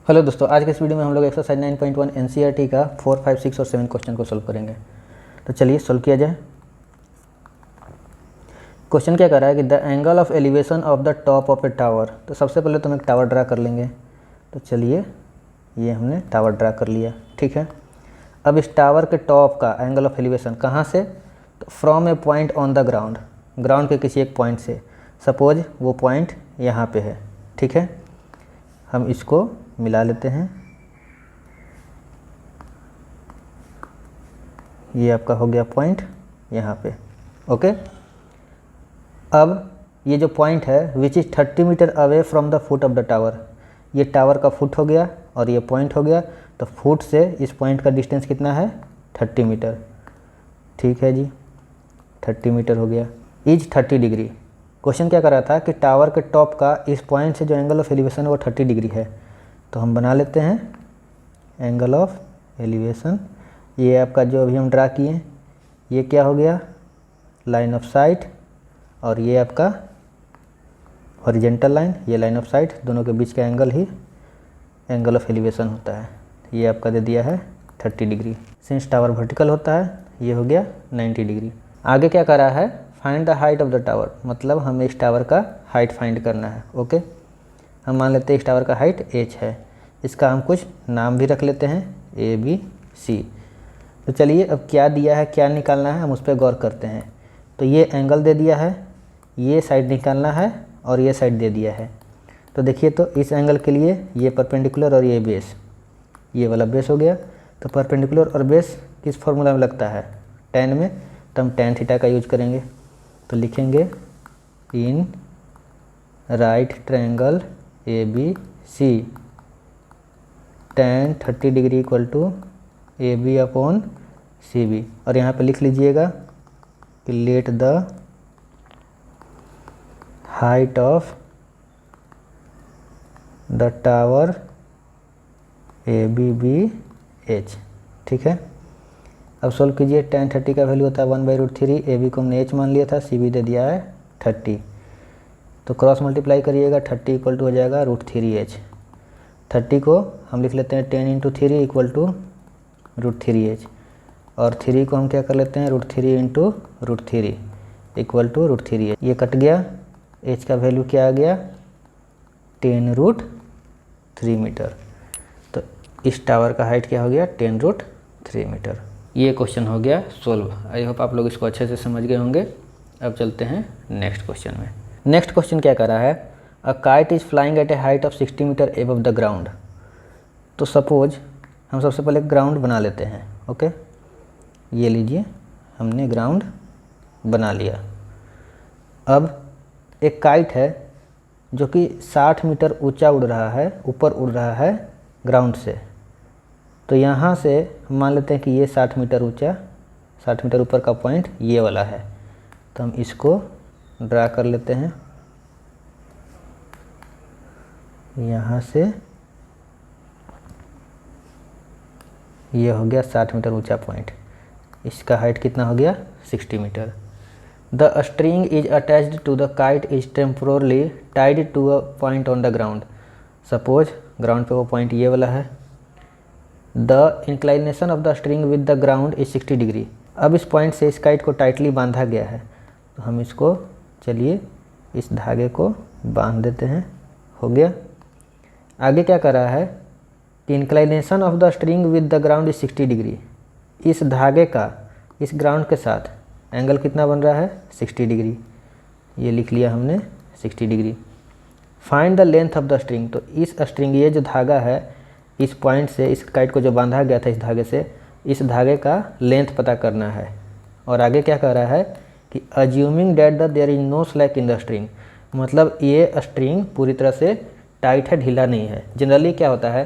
Hello दोस्तों, आज के इस वीडियो में हम लोग एक्सरसाइज 9.1 एनसीईआरटी का 4, 5, 6 और 7 क्वेश्चन को सॉल्व करेंगे। तो चलिए सॉल्व किया जाए। क्वेश्चन क्या कर रहा है कि the angle of elevation of the top of A tower. तो सबसे पहले तो हम एक टावर ड्रा कर लेंगे। तो चलिए ये हमने टावर ड्रा कर लिया, ठीक है। अब इस टावर के टॉप का एंगल ऑफ एलिवेशन कहाँ से? तो from A point on the ground, ground के किसी एक पॉइंट से। सपोज वो पॉइंट यहाँ पे है, ठीक है। हम इसको मिला लेते हैं। ये आपका हो गया पॉइंट यहाँ पे, ओके। अब ये जो पॉइंट है which is 30 metre away from the foot of the tower, ये टावर का फुट हो गया और ये पॉइंट हो गया। तो फुट से इस पॉइंट का डिस्टेंस कितना है? 30 मीटर, ठीक है जी। 30 मीटर हो गया। Is 30 degree. क्वेश्चन क्या कर रहा था कि टावर के टॉप का इस पॉइंट से जो एंगल ऑफ एलिवेशन है वो 30 डिग्री है। तो हम बना लेते हैं एंगल ऑफ एलिवेशन। ये आपका जो अभी हम ड्रा किए ये क्या हो गया? लाइन ऑफ साइट, और ये आपका हॉरिजेंटल लाइन, ये लाइन ऑफ साइट, दोनों के बीच का angle he angle of elevation होता है। ये आपका दे दिया है 30 डिग्री। सिंस टावर वर्टिकल होता है ये हो गया 90 डिग्री। आगे क्या कर रहा है? Find the height of the tower, मतलब हमें इस टावर का हाइट फाइंड करना है, ओके। हम मान लेते हैं इस टावर का हाइट h है। इसका हम कुछ नाम भी रख लेते हैं ABC। तो चलिए अब क्या दिया है, क्या निकालना है, हम उस पर गौर करते हैं। तो ये एंगल दे दिया है, ये साइड निकालना है और ये साइड दे दिया है। तो देखिए, तो इस एंगल के लिए ये परपेंडिकुलर और ये बेस, ये वाला बेस हो गया। तो परपेंडिकुलर और बेस किस फॉर्मूला में लगता है? tan में। तो हम tan थीटा का यूज करेंगे। तो लिखेंगे in right triangle ABC tan 30 degree equal to AB upon CB। और यहाँ पे लिख लीजिएगा कि let the height of the tower ABBH, ठीक है। अब सोल्व कीजिए। tan 30 का वैल्यू होता है 1/√3। AB को हमने h मान लिया था, CB दे दिया है 30। तो क्रॉस मल्टीप्लाई करिएगा, 30 इक्वल टू हो जाएगा √3h। 30 को हम लिख लेते हैं 10 × 3 इक्वल टू √3h, और 3 को हम क्या कर लेते हैं? √3 × √3 इक्वल टू √3h। ये कट गया, h का वैल्यू क्या आ गया? 10√3 मीटर। तो इस टावर का हाइट क्या हो गया? 10√3 मीटर। ये क्वेश्चन हो गया सोल्व। आई होप आप लोग इसको अच्छे से समझ गए होंगे। अब चलते हैं नेक्स्ट क्वेश्चन में। नेक्स्ट क्वेश्चन क्या कर रहा है? A kite is flying at a height of 60 metre above the ground. तो सपोज हम सबसे पहले ग्राउंड बना लेते हैं, ओके। ये लीजिए, हमने ग्राउंड बना लिया। अब एक काइट है जो कि 60 मीटर ऊंचा उड़ रहा है, ऊपर उड़ रहा है ग्राउंड से। तो यहाँ से हम मान लेते हैं कि ये 60 मीटर ऊंचा, 60 मीटर ऊपर का पॉइंट ये वाला है। तो हम इसको ड्रा कर लेते हैं। यहाँ से ये हो गया 60 मीटर ऊंचा पॉइंट। इसका हाइट कितना हो गया? 60 metre. The string is attached to the kite is temporarily tied to a point on the ground. Suppose ground पे वो पॉइंट ये वाला है। The inclination of the string with the ground is 60 degree. अब इस पॉइंट से इस kite को टाइटली बांधा गया है। तो हम इसको, चलिए इस धागे को बांध देते हैं, हो गया। आगे क्या कर रहा है कि inclination of the string with the ground is 60 degree. इस धागे का इस ग्राउंड के साथ एंगल कितना बन रहा है? 60 डिग्री। ये लिख लिया हमने 60 degree. Find the length of the string. तो इस स्ट्रिंग, ये जो धागा है, इस पॉइंट से इस काइट को जो बांधा गया था इस धागे से, इस धागे का लेंथ पता करना है। और आगे क्या कह रहा है कि assuming that the there is no slack in the string, मतलब ये स्ट्रिंग पूरी तरह से टाइट है, ढीला नहीं है। जनरली क्या होता है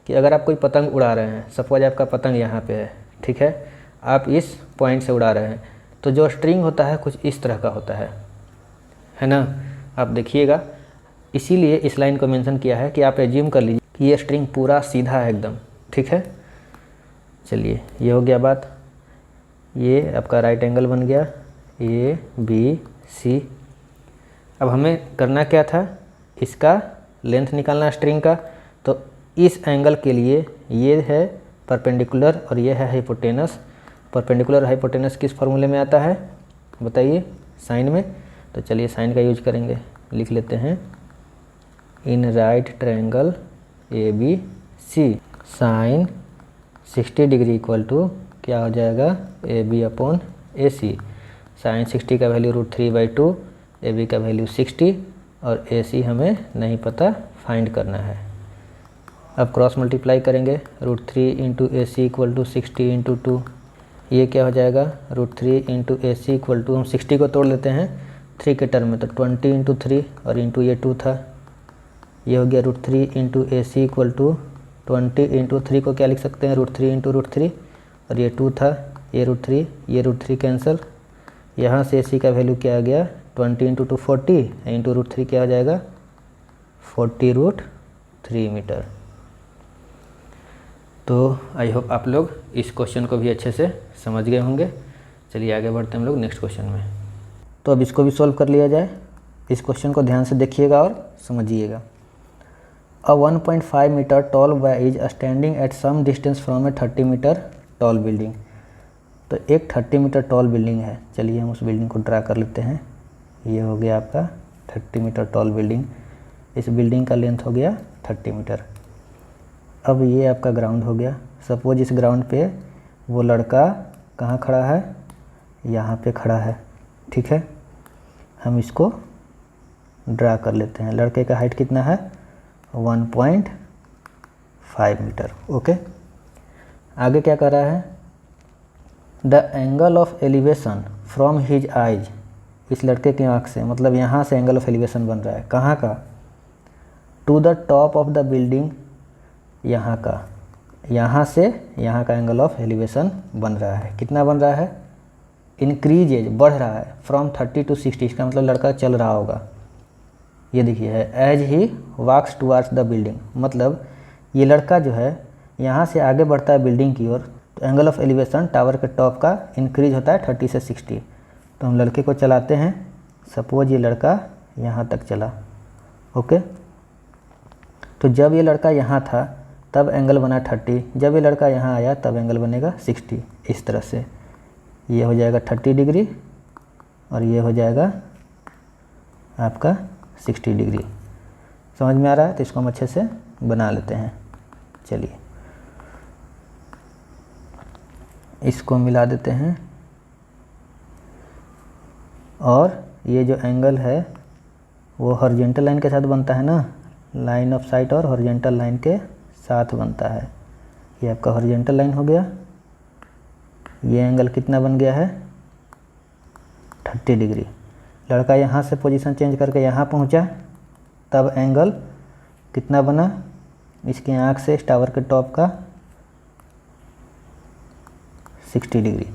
कि अगर आप कोई पतंग उड़ा रहे हैं, सपोज आपका पतंग यहाँ पे है, ठीक है, आप इस पॉइंट से उड़ा रहे हैं, तो जो स्ट्रिंग होता है कुछ इस तरह का होता है ना। आप देखिएगा, इसीलिए इस लाइन को मेंशन किया है कि आप एज्यूम कर लीजिए कि ये स्ट्रिंग पूरा सीधा है एकदम, ठीक है। चलिए ये हो गया बात। ये आपका राइट एंगल बन गया ABC। अब हमें करना क्या था? इसका लेंथ निकालना स्ट्रिंग का। तो इस एंगल के लिए ये है परपेंडिकुलर और ये है हाइपोटेनस। परपेंडिकुलर हाइपोटेनस किस फॉर्मूले में आता है बताइए? साइन में। तो चलिए साइन का यूज करेंगे, लिख लेते हैं in right triangle A B C sine 60 degree equal to क्या हो जाएगा A B upon A C. Sine 60 का वैल्यू √3/2, ए बी का वैल्यू 60 और ए सी हमें नहीं पता, फाइंड करना है। अब क्रॉस मल्टीप्लाई करेंगे, √3 into A C equal to 60 into 2, ये क्या हो जाएगा √3 into A C equal to, हम 60 को तोड़ लेते हैं 3 के टर्म में, तो 20 इंटू 3 और इंटू ये 2 था, ये हो गया √3 into A C equal to 20 into 3 को क्या लिख सकते हैं √3 इंटू √3 और ये 2 था, ये √3 कैंसिल, यहाँ से ए सी का वैल्यू क्या आ गया 20 इंटू 2 40 इंटू √3 क्या हो जाएगा 40√3 मीटर। तो आई होप आप लोग इस क्वेश्चन को भी अच्छे से समझ गए होंगे। चलिए आगे बढ़ते हैं हम लोग नेक्स्ट क्वेश्चन में। तो अब इसको भी सॉल्व कर लिया जाए। इस क्वेश्चन को ध्यान से देखिएगा और समझिएगा। A 1.5 metre tall boy is standing at some distance from a 30 metre tall building. तो एक 30 मीटर टॉल बिल्डिंग है, चलिए हम उस बिल्डिंग को ड्रा कर लेते हैं। ये हो गया आपका 30 मीटर टॉल बिल्डिंग, इस बिल्डिंग का लेंथ हो गया 30 मीटर। अब ये आपका ग्राउंड हो गया। सपोज इस ग्राउंड पे वो लड़का कहाँ खड़ा है, यहाँ पे खड़ा है, ठीक है। हम इसको ड्रा कर लेते हैं। लड़के का हाइट कितना है 1.5 मीटर, ओके। आगे क्या कर रहा है, the angle of elevation from his eyes, इस लड़के की आँख से, मतलब यहाँ से एंगल ऑफ एलिवेशन बन रहा है, कहाँ का, to the top of the building, यहाँ का, यहाँ से यहाँ का एंगल ऑफ एलिवेशन बन रहा है। कितना बन रहा है, इंक्रीज एज, बढ़ रहा है, फ्रॉम 30 टू 60, इसका मतलब लड़का चल रहा होगा। ये देखिए है as he walks towards the building, मतलब ये लड़का जो है यहाँ से आगे बढ़ता है बिल्डिंग की ओर, तो एंगल ऑफ एलिवेशन टावर के टॉप का इंक्रीज होता है 30 से 60। तो हम लड़के को चलाते हैं, सपोज ये लड़का यहाँ तक चला, ओके। तो जब ये लड़का यहाँ था तब एंगल बना 30, जब ये लड़का यहाँ आया तब एंगल बनेगा 60। इस तरह से ये हो जाएगा 30 डिग्री और ये हो जाएगा आपका 60 डिग्री। समझ में आ रहा है? तो इसको हम अच्छे से बना लेते हैं। चलिए इसको मिला देते हैं और ये जो एंगल है वो हॉरिजॉन्टल लाइन के साथ बनता है ना, लाइन ऑफ साइट और हॉरिजॉन्टल लाइन के साथ बनता है। ये आपका हॉरिजॉन्टल लाइन हो गया। ये एंगल कितना बन गया है 30 डिग्री। लड़का यहाँ से पोजीशन चेंज करके यहाँ पहुँचा तब एंगल कितना बना, इसकी आँख से इस टावर के टॉप का 60 डिग्री।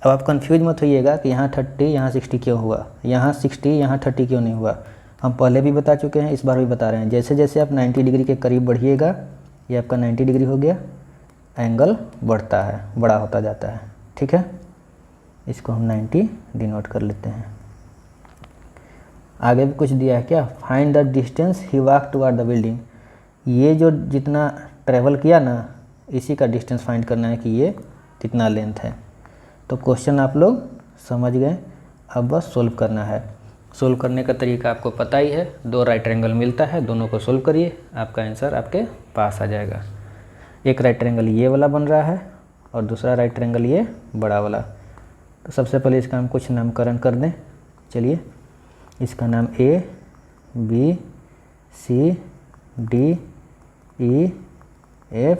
अब आप कंफ्यूज मत होइएगा कि यहाँ 30 यहाँ 60 क्यों हुआ, यहाँ 60 यहाँ 30 क्यों नहीं हुआ। हम पहले भी बता चुके हैं, इस बार भी बता रहे हैं। जैसे जैसे आप 90 डिग्री के करीब बढ़िएगा, ये आपका 90 डिग्री हो गया, एंगल बढ़ता है, बड़ा होता जाता है, ठीक है। इसको हम 90 डिनोट कर लेते हैं। आगे भी कुछ दिया है क्या, find the distance he walk toward the building. ये जो जितना ट्रैवल किया ना, इसी का डिस्टेंस फाइंड करना है कि ये कितना लेंथ है। तो क्वेश्चन आप लोग समझ गए, अब बस सोल्व करना है। सोल्व करने का तरीका आपको पता ही है, 2 राइट ट्रायंगल मिलता है, दोनों को सोल्व करिए, आपका आंसर आपके पास आ जाएगा। एक राइट ट्रायंगल ये वाला बन रहा है और दूसरा राइट ट्रायंगल ये बड़ा वाला। तो सबसे पहले इसका हम कुछ नामकरण कर दें। चलिए इसका नाम A B C D E F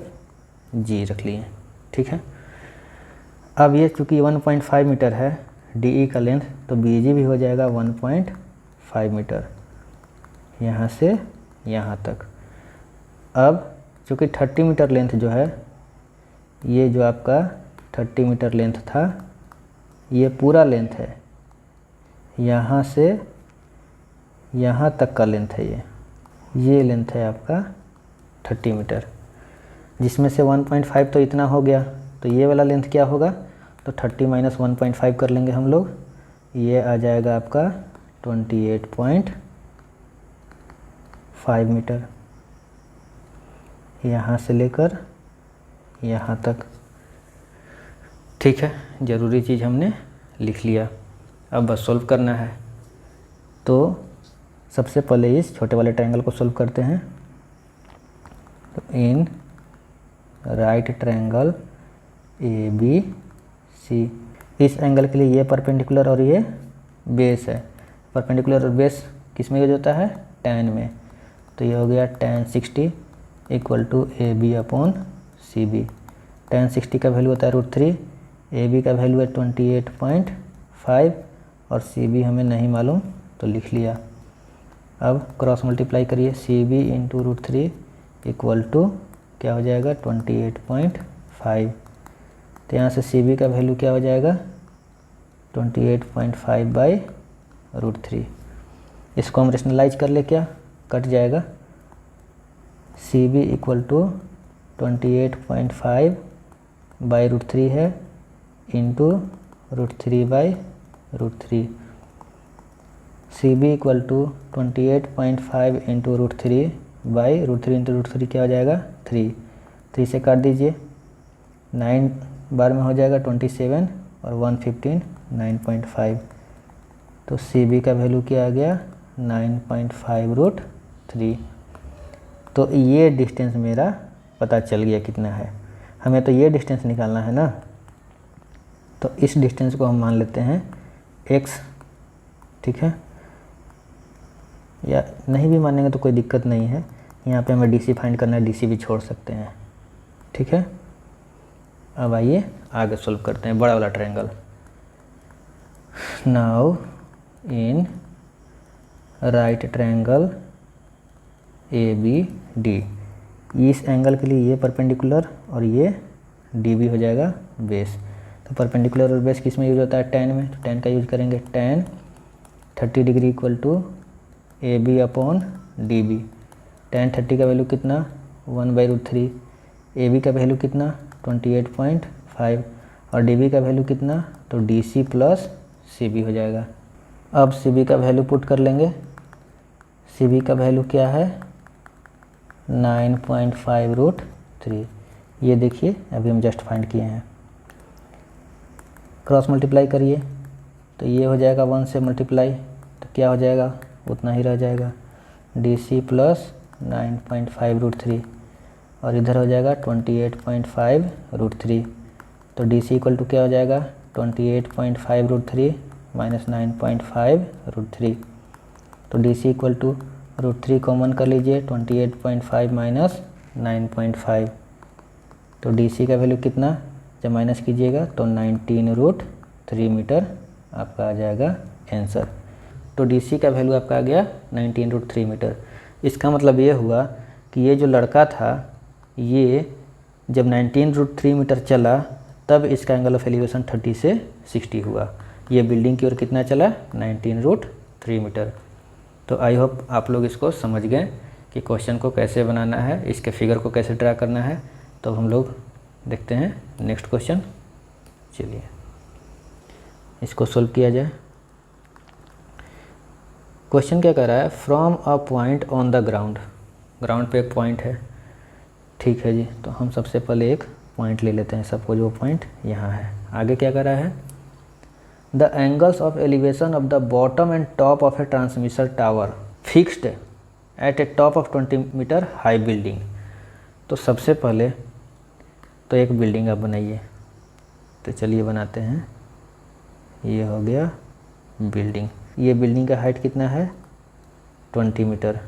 G रख लिए, ठीक है। अब ये चूँकि 1.5 मीटर है DE का लेंथ, तो BG भी हो जाएगा 1.5 मीटर यहाँ से यहाँ तक। अब चूँकि 30 मीटर लेंथ जो है, ये जो आपका 30 मीटर लेंथ था, ये पूरा लेंथ है, यहाँ से यहाँ तक का लेंथ है। ये लेंथ है आपका 30 मीटर, जिसमें से 1.5 तो इतना हो गया, तो ये वाला लेंथ क्या होगा, तो 30 माइनस 1.5 कर लेंगे हम लोग, ये आ जाएगा आपका 28.5 मीटर। यहाँ से लेकर यहाँ तक। ठीक है, ज़रूरी चीज़ हमने लिख लिया, अब बस सॉल्व करना है। तो सबसे पहले इस छोटे वाले ट्रायंगल को सॉल्व करते हैं। तो इन राइट ट्रायंगल ABC, इस एंगल के लिए ये परपेंडिकुलर और ये बेस है। परपेंडिकुलर और बेस किस में यूज होता है? tan में। तो ये हो गया tan 60 equal to AB upon CB। tan 60 का वैल्यू होता है √3, AB का वैल्यू है 28.5 और CB हमें नहीं मालूम तो लिख लिया। अब क्रॉस मल्टीप्लाई करिए, CB इंटू √3 इक्वल टू क्या हो जाएगा? 28.5। तो यहाँ से CB का वैल्यू क्या हो जाएगा? 28.5 बाई √3। इसको हम रेशनलाइज कर ले, क्या कट जाएगा? CB इक्वल टू 28.5 बाई √3 है into √3 by √3। CB equal to 28.5 into √3 by √3 into √3 क्या हो जाएगा? 3 से काट दीजिए, 9 बार में हो जाएगा 27 और 115 9.5। तो CB का वैल्यू क्या आ गया? 9.5 √3। तो ये डिस्टेंस मेरा पता चल गया कितना है। हमें तो ये डिस्टेंस निकालना है ना, तो इस डिस्टेंस को हम मान लेते हैं x। ठीक है, या नहीं भी मानेंगे तो कोई दिक्कत नहीं है। यहाँ पे हमें DC फाइंड करना है, DC भी छोड़ सकते हैं। ठीक है, अब आइए आगे सॉल्व करते हैं बड़ा वाला triangle. Now in right triangle ABD, इस एंगल के लिए ये परपेंडिकुलर और ये DB हो जाएगा बेस। तो परपेंडिकुलर और बेस किस में यूज होता है? tan में। तो tan का यूज करेंगे, tan 30 degree equal to AB upon DB। tan 30 का वैल्यू कितना? 1/√3। AB का वैल्यू कितना? 28.5 और DB का वैल्यू कितना? तो DC प्लस CB हो जाएगा। अब CB का वैल्यू पुट कर लेंगे। CB का वैल्यू क्या है? 9.5 √3। ये देखिए अभी हम जस्ट फाइंड किए हैं। क्रॉस मल्टीप्लाई करिए, तो ये हो जाएगा 1 से मल्टीप्लाई, तो क्या हो जाएगा? उतना ही रह जाएगा, DC प्लस 9.5 √3 और इधर हो जाएगा 28.5 √3। तो DC इक्वल टू क्या हो जाएगा? 28.5 √3 माइनस 9.5 √3। तो DC इक्वल टू √3 कॉमन कर लीजिए, 28.5 माइनस 9.5। तो DC का वैल्यू कितना? जब माइनस कीजिएगा तो 19 √3 मीटर आपका आ जाएगा आंसर। तो DC का वैल्यू आपका आ गया 19 √3 मीटर। इसका मतलब ये हुआ कि ये जो लड़का था ये जब 19 √3 मीटर चला तब इसका एंगल ऑफ एलिवेशन 30 से 60 हुआ। ये बिल्डिंग की ओर कितना चला? 19 √3 मीटर। तो आई होप आप लोग इसको समझ गए कि क्वेश्चन को कैसे बनाना है, इसके फिगर को कैसे ड्रा करना है। तो हम लोग देखते हैं नेक्स्ट क्वेश्चन। चलिए इसको सोल्व किया जाए। क्वेश्चन क्या कह रहा है? From a point on the ground, ground पे एक पॉइंट है। ठीक है जी, तो हम सबसे पहले एक पॉइंट ले लेते हैं, सपोज वो पॉइंट यहाँ है। आगे क्या कह रहा है? The angles of elevation of the bottom and top of a transmission tower fixed at a top of 20 metre high building. तो सबसे पहले तो एक बिल्डिंग आप बनाइए। तो चलिए बनाते हैं। ये हो गया बिल्डिंग। ये बिल्डिंग का हाइट कितना है? 20 मीटर,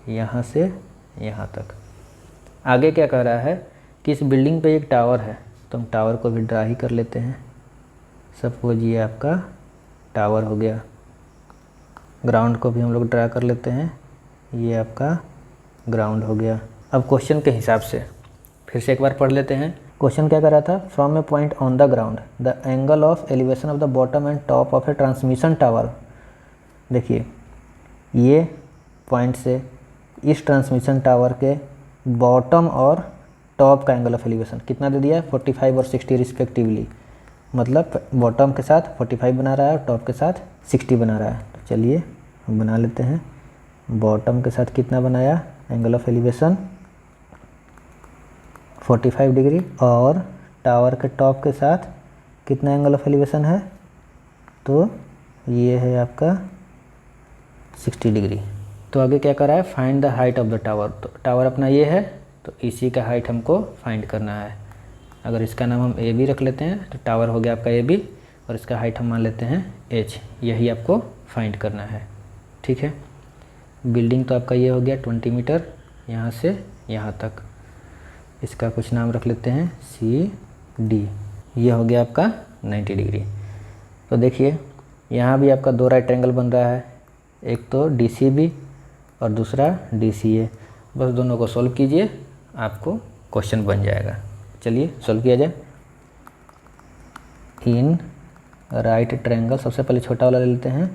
यहाँ से यहाँ तक। आगे क्या कह रहा है कि इस बिल्डिंग पे एक टावर है, तो हम टावर को भी ड्रा ही कर लेते हैं। सपोज ये आपका टावर हो गया। ग्राउंड को भी हम लोग ड्रा कर लेते हैं, ये आपका ग्राउंड हो गया। अब क्वेश्चन के हिसाब से फिर से एक बार पढ़ लेते हैं। क्वेश्चन क्या कर रहा था? From A point on the ground the angle of elevation of the bottom and top of a transmission tower. देखिए ये पॉइंट से इस ट्रांसमिशन टावर के बॉटम और टॉप का एंगल ऑफ एलिवेशन कितना दे दिया है? 45 और 60 रिस्पेक्टिवली। मतलब बॉटम के साथ 45 बना रहा है और टॉप के साथ 60 बना रहा है। तो चलिए हम बना लेते हैं। बॉटम के साथ कितना बनाया एंगल ऑफ एलिवेशन? 45 डिग्री, और टावर के टॉप के साथ कितना एंगल ऑफ एलिवेशन है, तो ये है आपका 60 डिग्री। तो आगे क्या करा है, find the height of the tower. तो टावर अपना ये है, तो इसी का हाइट हमको फाइंड करना है। अगर इसका नाम हम ए बी रख लेते हैं तो टावर हो गया आपका ए बी, और इसका हाइट हम मान लेते हैं एच। यही आपको फाइंड करना है, ठीक है। बिल्डिंग तो आपका ये हो गया 20 मीटर यहाँ से यहाँ तक, इसका कुछ नाम रख लेते हैं सी डी। ये हो गया आपका 90 डिग्री। तो देखिए यहाँ भी आपका 2 राइट एंगल बन रहा है, एक तो डी सी बी और दूसरा डी सी ए। बस दोनों को सॉल्व कीजिए, आपको क्वेश्चन बन जाएगा। चलिए सॉल्व किया जाए। इन राइट ट्रायंगल, सबसे पहले छोटा वाला ले लेते हैं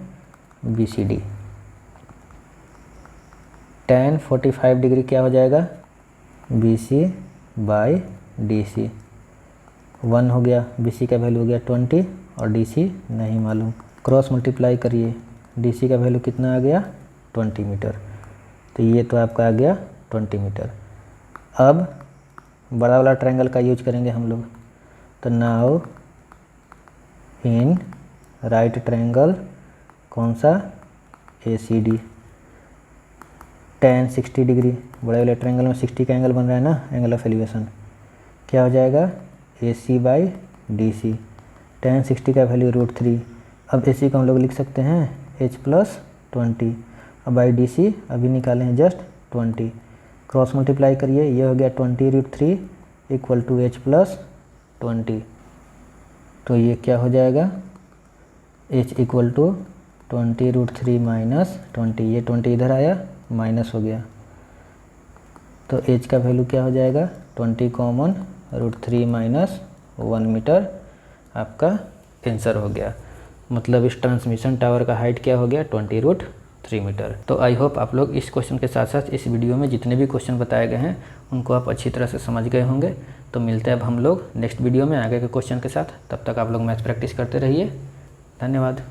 B C D. tan 45 degree क्या हो जाएगा, B C by D C. 1 हो गया, बी सी का वैल्यू हो गया 20 और डी सी नहीं मालूम। क्रॉस मल्टीप्लाई करिए, डी सी का वैल्यू कितना आ गया 20 मीटर, तो ये तो आपका आ गया 20 मीटर। अब बड़ा वाला ट्रायंगल का यूज करेंगे हम लोग। तो नाउ इन राइट ट्रायंगल, कौन सा, ए सी डी, tan 60 डिग्री। बड़े वाले ट्रायंगल में 60 का एंगल बन रहा है ना, एंगल ऑफ एलिवेशन, क्या हो जाएगा ए सी बाई डी सी। tan 60 का वैल्यू √3। अब ए सी को हम लोग लिख सकते हैं h प्लस 20, अब बाई डी सी अभी निकाले हैं जस्ट 20। क्रॉस मल्टीप्लाई करिए, ये हो गया 20√3 इक्वल टू h प्लस 20। तो ये क्या हो जाएगा, h इक्वल टू 20√3 माइनस 20, ये 20 इधर आया माइनस हो गया, तो h का वैल्यू क्या हो जाएगा 20 कॉमन √3 माइनस 1 मीटर, आपका आंसर हो गया। मतलब इस ट्रांसमिशन टावर का हाइट क्या हो गया 20√3 मीटर। तो आई होप आप लोग इस क्वेश्चन के साथ साथ इस वीडियो में जितने भी क्वेश्चन बताए गए हैं उनको आप अच्छी तरह से समझ गए होंगे। तो मिलते हैं अब हम लोग नेक्स्ट वीडियो में आगे के क्वेश्चन के साथ। तब तक आप लोग मैथ प्रैक्टिस करते रहिए। धन्यवाद।